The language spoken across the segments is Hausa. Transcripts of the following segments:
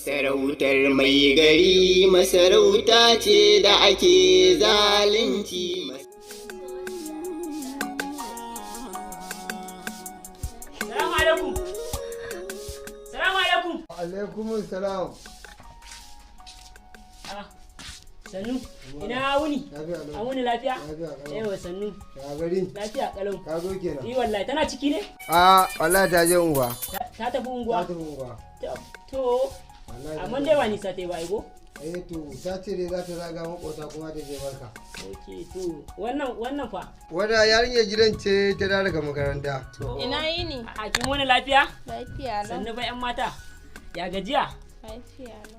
Masarautar mai gari masarauta ce da ake zalunci. Salamu alaikum. Salamu alaikum. Alaikum salam. Sannu, ina wuni? An wuni lafiya? Yawa sannu. Ya gari? Lafiya kalau. Ka zo kenan. Wallahi tana ciki ne? Wallahi ta je unguwa. Ta tafi unguwa? Ta tafi unguwa. To, amma dai ba nisa ta yi ba aigo? To, ta ce dai za ta zaga makota kuma ta je barka. Ok, to, wannan fa? Wadda yarinyar gidan ce ta dawo daga makaranta. Ina yini? A kin wani lafiya? Lafiya lau. Sannu ba 'yan mata. Ya gajiya? Lafiya lau.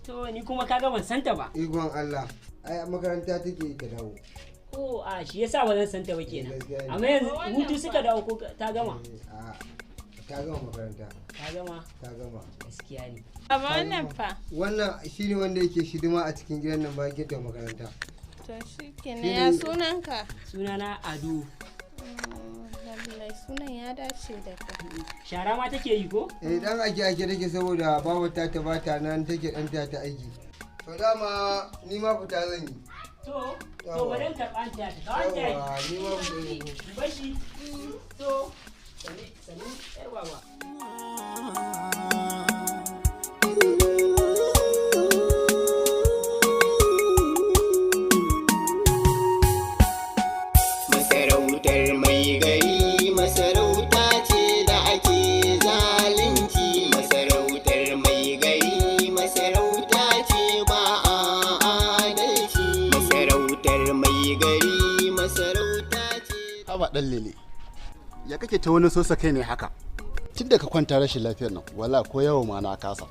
To, ni kuma kaga ban santa ba. Ikon Allah. Ai a makaranta take ta dawo. Oh, shi yasa ba zan santa ba kenan. Amma yanzu hutu suka dawo ko ta gama? Ta gama makaranta. Ta gama? Ta gama. Gaskiya ne. Amma wannan fa? Wannan shine wanda yake shidima a cikin gidan nan bayan gidan makaranta. To shi kenan, ya sunanka? Sunana Ado. Lallai sunan ya dace da kai. Shara ma take yi ko? Dan ake take saboda babu ta bata nan take dan ta aiki. To dama ni ma fita zan yi. To bari ka ɓanta ta. Kawai ta ni ma fita zan yi. Bashi. To, sani, yar baba. Masarautar mai gari masarauta ce da ake zalunci. Masarautar mai gari masarauta ce ba a adalci. Masarautar mai gari masarauta ce. Haba ɗan lele, ya kake ta wani sosa kai ne haka? Tun da ka kwanta rashin lafiyar nan, wala ko yawo ma na kasa.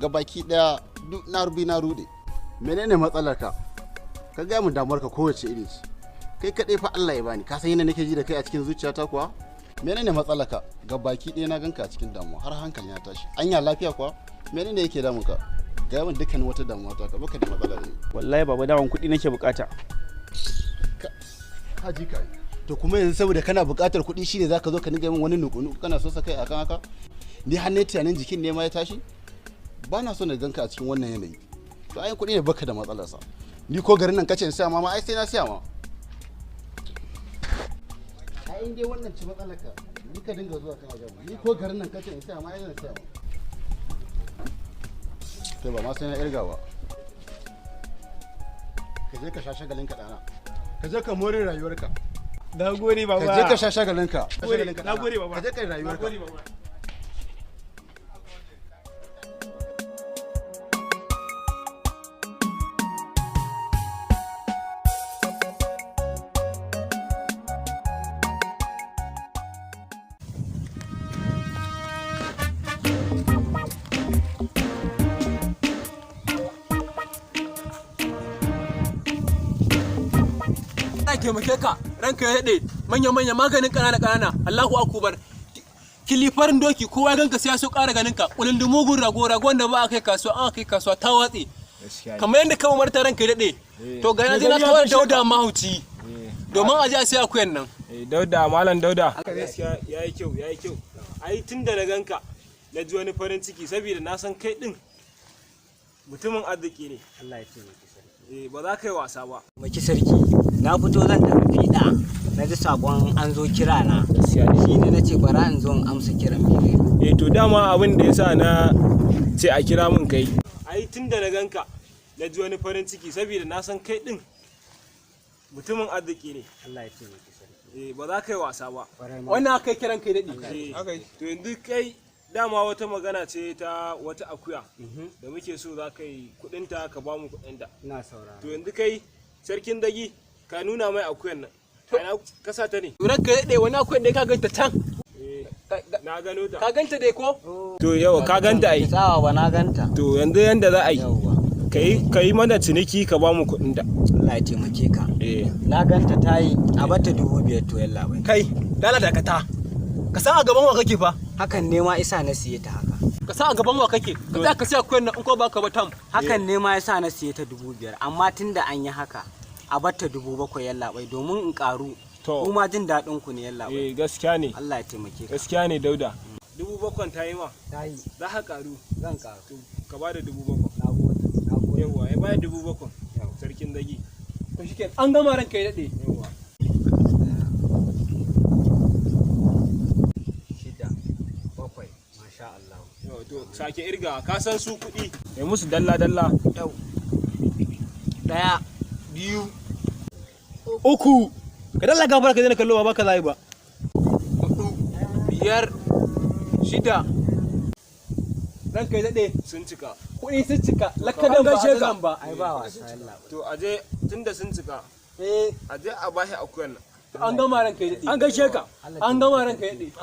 Gabaki ɗaya duk na rude. Menene matsalar ka? Ka gaya mu damuwar ka kowace iri ce. Kai kaɗai fa Allah ya bani, ka san yadda nake ji da kai a cikin zuciyata kuwa? Menene matsalar ka? Gabaki ɗaya na ganka a cikin damuwa har hankali ya tashi. Anya lafiya kuwa? Menene yake damun ka? Gaya min dukkan wata damuwa ta ka baka da matsala ne. Wallahi baba dawan kuɗi nake bukata. Ka ji ka yi. To kuma yanzu saboda kana buƙatar kuɗi shine zaka zo ka niga min wani nuku kana so kai akan haka? Ni har ne tunanin jikin ne ma ya tashi? Ba na so na ganka a cikin wannan yanayi. To ai kuɗi ne baka da matsalar sa. Ni ko garin nan kace in siya ma ai sai na siya ma. Ai in dai wannan ci matsalar ka, ni ka dinga zuwa kana gaba. Ni ko garin nan kace in siya ma ai zan siya ma. Kai ba ma sai na irga ba. Ka je ka sha shagalin ka dana. Ka je ka more rayuwarka. Na gode baba. Ka je ka sha shagalinka. Na gode baba. Ka je ka yi rayuwarka. Na gode baba. Taimake ka ranka ya daɗe manya-manya maganin ƙanana Allahu akubar kilifarin doki kowa ganka sai ya so ƙara ganin ka ƙulin da mugun rago da ba a kai kasuwa ta watse kamar yadda kawo marta ranka ya daɗe to ga yanzu na kawar dauda mahauci domin a ji a sai akuyan nan dauda malam dauda gaskiya yayi kyau ai tun da na ganka na ji wani farin ciki saboda na san kai din mutumin arziki ne Allah ya taimake ba za ka yi wasa ba Maki sarki na fito zan tafi fiɗa na ji sakon an zo kira na shi ne na ce bara in zo in amsa kiran mai to dama abin da yasa na ce a kira min kai ai tun da na ganka na ji wani farin ciki saboda na san kai din mutumin arziki ne Allah ya taimake sarki ba za ka yi wasa ba wannan aka kiran kai daɗi to yanzu kai dama wata magana ce ta wata akuya da muke so za ka yi kudinta ka ba mu kudinta. Ina saurara. To yanzu kai sarkin dagi ka nuna mai akuyan nan. Ana kasa ta ne. Turan ka daɗe wani akuyan da ka ganta can. Na gano ta. Ka ganta dai ko? To yawa ka ganta ai. Tsawa ba na ganta. To yanzu yanda za a yi. Ka yi mana ciniki ka ba mu kudinta. Allah ya taimake ka. Na ganta ta yi a bata 5,000 to yalla bai. Kai, dala dakata. Ka san a gaban wa kake fa? Hakan ne ma isa na siye ta haka. Ka san a gaban wa kake? Ka za ka siya kuyan nan in ko baka ba tam. Hakan ne ma yasa na siye ta 5,000 amma tunda an yi haka a batta 7,000 yalla bai domin in karu. Kuma jin daɗin ku ne yalla bai. Gaskiya ne. Allah ya taimake ka. Gaskiya ne Dauda. 7,000 ta yi ma. Ta yi. Za ka karu. Zan karu. ka bada 7,000. Yawwa ya bada 7,000 sarkin dagi. To shikenan an gama ranka ya dade. Yawwa. 6 7 masha Allah. Yau to sake irga ka san su kuɗi. Mai musu dalla dalla. Yau 1 2 3 ka dalla gafara ka daina kallo ba ka zai ba. 5 6 ranka ya dade Sun cika. kuɗi sun cika lakadan ba zan ba. ai ba wasa yalla. To aje tunda sun cika. Aje a bashi akuyan nan. An gama ranka ya dade. An gaishe ka. An gama ranka ya dade.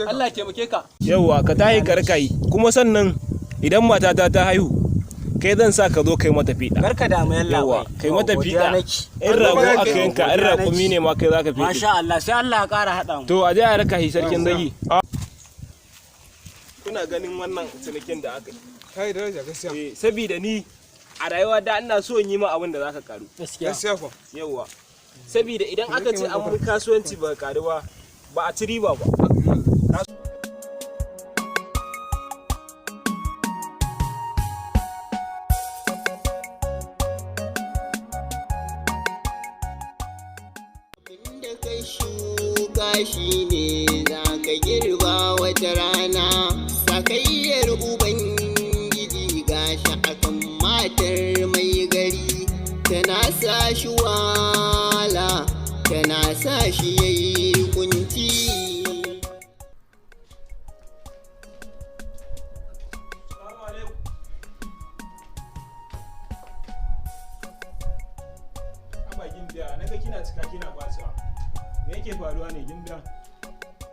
Allah ya taimake ka. Yawwa ka tahi karkai kuma sannan idan matata ta haihu kai zan sa ka zo kai mata fiɗa. Barka da mu yalla. Yawwa kai mata fiɗa. In rago aka yanka in raƙumi ne ma kai zaka fiɗe. Masha Allah sai Allah ya ƙara haɗa mu. To aje a raka shi sarkin dagi. Kuna ganin wannan cinikin da aka yi. Kai daraja gaskiya. Sabida ni a rayuwa da ina so in yi ma abin da zaka karu. Gaskiya ko. Yawwa. Sabida idan aka ce an mun kasuwanci ba karu ba a ci riba ba. Abinda ka shuka shi ne za ka girba wata rana, sakayyar Ubangiji gashi akan matar mai gari, tana sa shi wala, tana sa shi yayi kunci. Naga kina cika kina bacewa. Me yake faruwa ne gimbiya?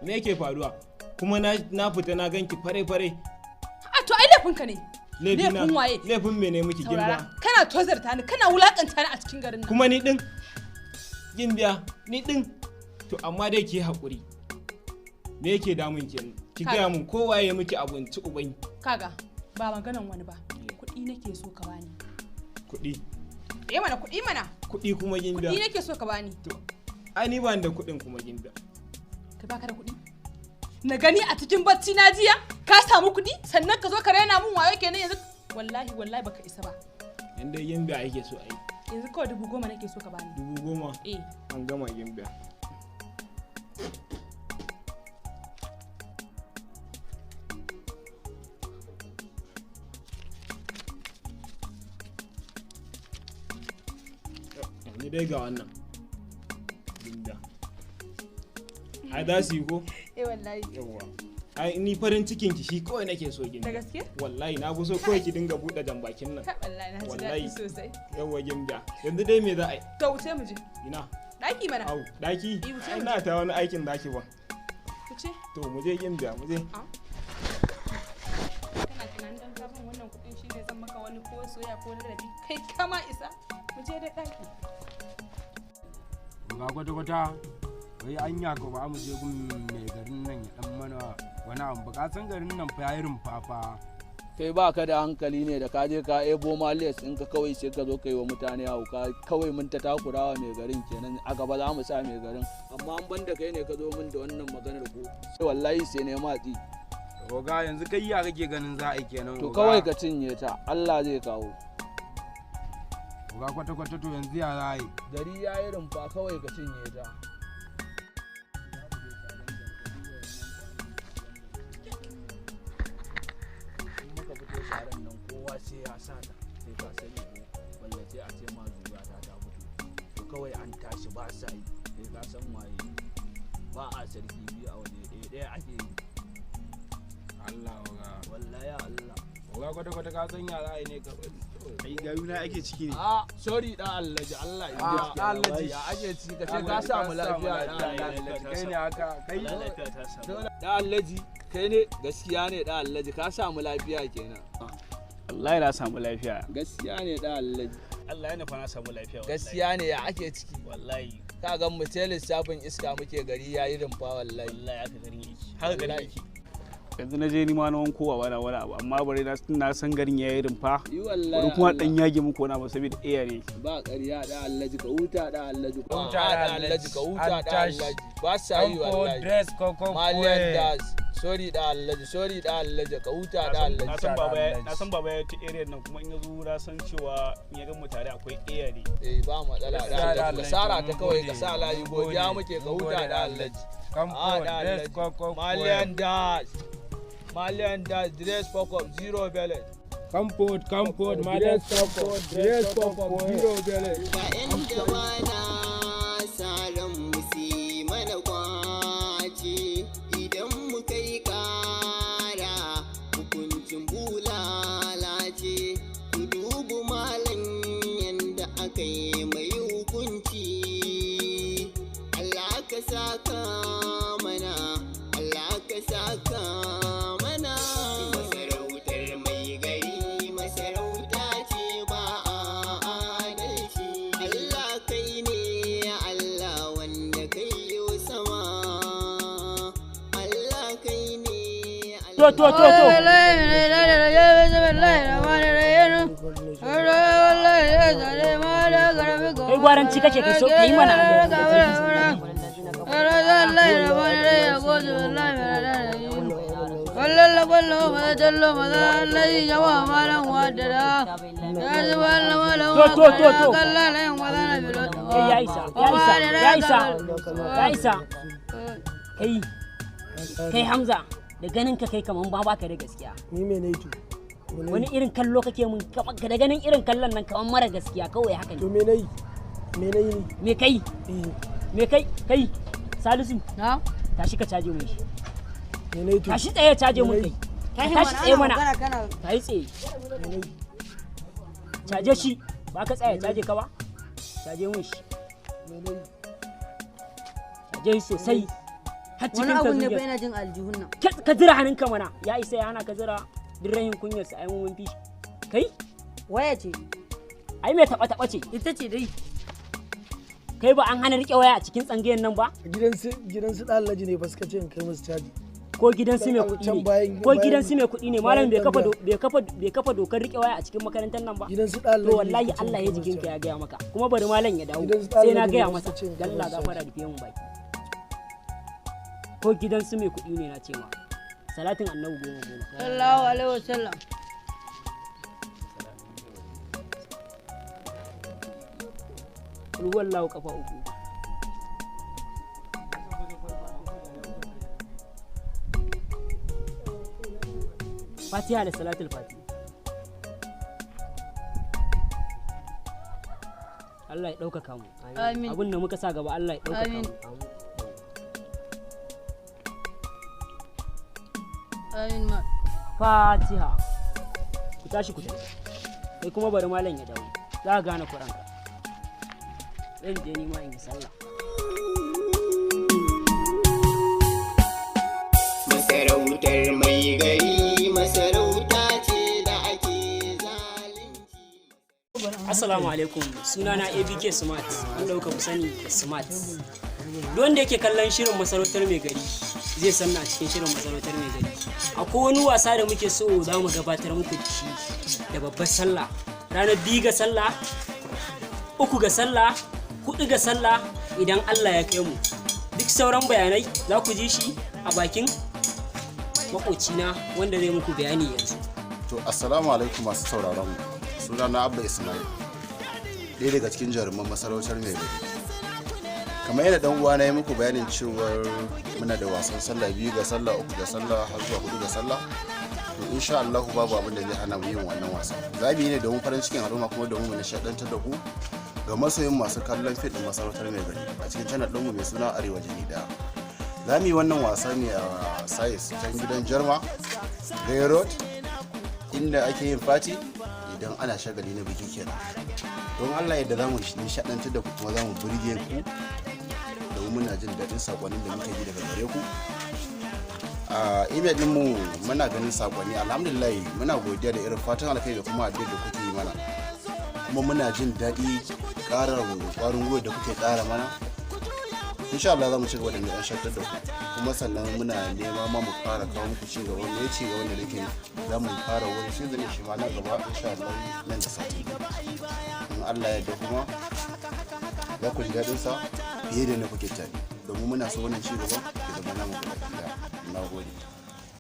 Me yake faruwa? Kuma na fita na ganki fare-fare. A to ai laifinka ne. Laifin waye? Laifin me ne miki gimbiya? Kana tozarta ni, kana wulakanta ni a cikin garin nan. Kuma ni din? Gimbiya, ni din? To amma dai ki haƙuri. Me yake damun ki? Ki gaya mun kowa ya miki abinci uban. Kaga, ba maganan wani ba. Kuɗi nake so ka bani. Kuɗi. Mana kuɗi mana. Kuɗi kuma gimbiya. Kuɗi nake so ka bani. To, ai ni ba da kuɗin kuma gimbiya. Ka baka da kuɗi? Na gani a cikin bacci na jiya ka samu kuɗi sannan ka zo ka raina mun wayo kenan yanzu wallahi baka isa ba. Yanda gimbiya yake so ai. Yanzu kawai 10,000 nake so ka bani. 10,000? Eh. An gama gimbiya. Ni dai ga wannan gimbiya. Ai za su yi ko? Wallahi. Yawwa. Ai ni farin cikin ki shi kawai nake so gimbiya. Da gaske? Wallahi na fi so kawai ki dinga buɗe jambakin nan. Wallahi na ji daɗi sosai. Yawwa gimbiya. Yanzu dai me za a yi? To wuce mu je. Ina. Ɗaki mana. Au, ɗaki? Ai na ta wani aikin daki ba. Wuce. To mu je gimbiya mu je. Kana tunanin dan gaban wannan kuɗin shi ne zan maka wani ko soya ko ladabi kai kama isa. Mu je dai ɗaki. Ga kwata-kwata wai anya ko ba mu je gun mai garin nan ya dan mana wani abu ba san garin nan fa yayi rumfafa. Kai ba ka da hankali ne da ka je ka ebo maliyas in ka kawai sai ka zo kai wa mutane hauka kawai mun ta takurawa mai garin kenan a gaba za mu sa mai garin amma an banda kai ne ka zo min da wannan maganar ko sai wallahi sai ne matsi. Oga yanzu kai ya kake ganin za a yi kenan to kawai ka cinye ta Allah zai kawo. Ga kwata-kwata to yanzu ya za a yi. Gari ya yi rumfa kawai ka cinye ta. In muka fito sharan nan kowa sai ya sa ta sai ka sani ko ballace a ce ma zuwa ta fito. To kawai an tashi ba sa yi sai ka san waye ba a sarki biyu a waje ɗaya ake yi. Allah oga. Wallahi Allah. Oga kwata-kwata ka san ya za a yi ne ka Ai gayuna ake ciki ne. Sorry dan Allah ji Allah ya ji. Allah ya ake ciki ka ce ka samu lafiya kai ne haka kai da Allah ji kai ne gaskiya ne da Allah ji ka samu lafiya kenan. Wallahi na samu lafiya. Gaskiya ne da Allah ji. Allah ya nufa na samu lafiya. Gaskiya ne ya ake ciki. Wallahi. Ka ga mu ce lissafin iska muke gari yayi rumfa wallahi. Wallahi haka gari yake. Haka gari yake. yanzu na je nima na wanko wa wani abu amma bari na san garin yayi rumfa bari kuma dan yage muku wani abu saboda iya ne ba ƙarya da Allah ka huta da Allah ka huta da Allah ka huta da Allah ba sa yi wallahi dress koko malian das sorry da Allah ka huta da Allah na san baba ya ta area nan kuma in yazo na san cewa in ya ga mu tare akwai iya ne ba matsala da Allah sara ta kawai ka sa layi godiya muke ka huta da Allah dress koko malian das dress koko zero balance Comfort, Malian Comfort, dress Comfort, zero balance. Ga inda bana saran musi mana kwace idan mu kai kara hukuncin bulala ce ku dubu malam yanda aka yi mai hukunci Allah ka saka mana Allah ka saka mana masarautar mai gari masarauta ce ba a adalci Allah kai ne Allah wanda kai yo sama Allah kai ne kai gwaranci kake kai so kai mana kai Hamza da ganin ka kai kaman ba baka da gaskiya ni me ne to wani irin kallo kake mun kaman da ganin irin kallon nan kaman mara gaskiya kawai haka ne to me nayi me kai Salisu na tashi ka caje mun shi me ne to tashi tsaye caje mun kai tashi tsaye mana tayi tsaye caje shi ba ka tsaye caje ka ba caje mun shi caje sosai wani abun ne bai na jin aljihun nan ka jira hannunka mana ya isa ya hana ka jira duk rahin kunyar sa ai mun fi kai waya ce ai me taba ce ita ce dai kai ba an hana rike waya a cikin tsangayen nan ba gidan su dalaji ne ba suka ce in kai musu caji ko gidan su mai kuɗi ne malam bai kafa dokar rike waya a cikin makarantar nan ba to wallahi Allah ya jikinka ya gaya maka kuma bari malam ya dawo sai na gaya masa dalla gafara da fiye mun baki ko gidan su mai kuɗi ne na ce ma salatin annabi 10 sallallahu alaihi wasallam ruwallahu kafa uku Fatiha da salatul Fatiha Allah ya ɗaukaka mu amin abin da muka sa gaba Allah ya ɗaukaka mu amin ma Fatiha ku tashi ku tafi kai kuma bari malam ya dawo za ka gane kuranka zan je ni ma in yi sallah masarautar mai gari masarauta ce da ake zalunci. Assalamu alaikum sunana ABK Smart an dauka ku sani Smart duk wanda yake kallon shirin masarautar mai gari zai san a cikin shirin masarautar mai gari akwai wani wasa da muke so za mu gabatar muku da shi da babbar sallah ranar 2 ga sallah 3 ga sallah 4 ga sallah idan Allah ya kai mu duk sauran bayanai za ku ji shi a bakin makocina wanda zai muku bayani yanzu. To assalamu alaikum masu sauraron mu sunana Abba Ismail ɗaya daga cikin jaruman masarautar mai gari. Kamar yadda dan uwa na yi muku bayanin cewar muna da wasan sallah 2 ga sallah 3 ga sallah har zuwa 4 ga sallah to insha Allah babu abin da zai hana mu yin wannan wasa. Za mu yi ne domin farin cikin al'umma kuma domin mu nishadantar da ku ga masoyin masu kallon fim din masarautar mai gari a cikin channel ɗinmu mai suna Arewa Jini Daya. Za mu yi wannan wasa ne a Sayis can gidan Jarma Gay Road inda ake yin fati idan ana shagali na biki kenan. Don Allah yadda za mu nishadantar da ku kuma za mu burge ku domin muna jin daɗin saƙonin da muke ji daga gare ku. A email ɗinmu muna ganin saƙonni alhamdulillah muna godiya da irin fatan alkai da kuma addu'ar da kuke yi mana. Kuma muna jin daɗi ƙarar ƙwarin gwiwa da kuke ƙara mana insha Allah za mu ci gaba da nishaɗantar da ku kuma sannan muna nema ma mu fara kawo muku ci gaba ne ci gaba da nake za mu fara wani season shi ma na gaba insha Allah nan da sati in Allah ya yarda kuma za ku ji daɗin sa fiye da na kuke tare domin muna so wannan ci gaba ya zama namu gaba ɗaya. Na gode.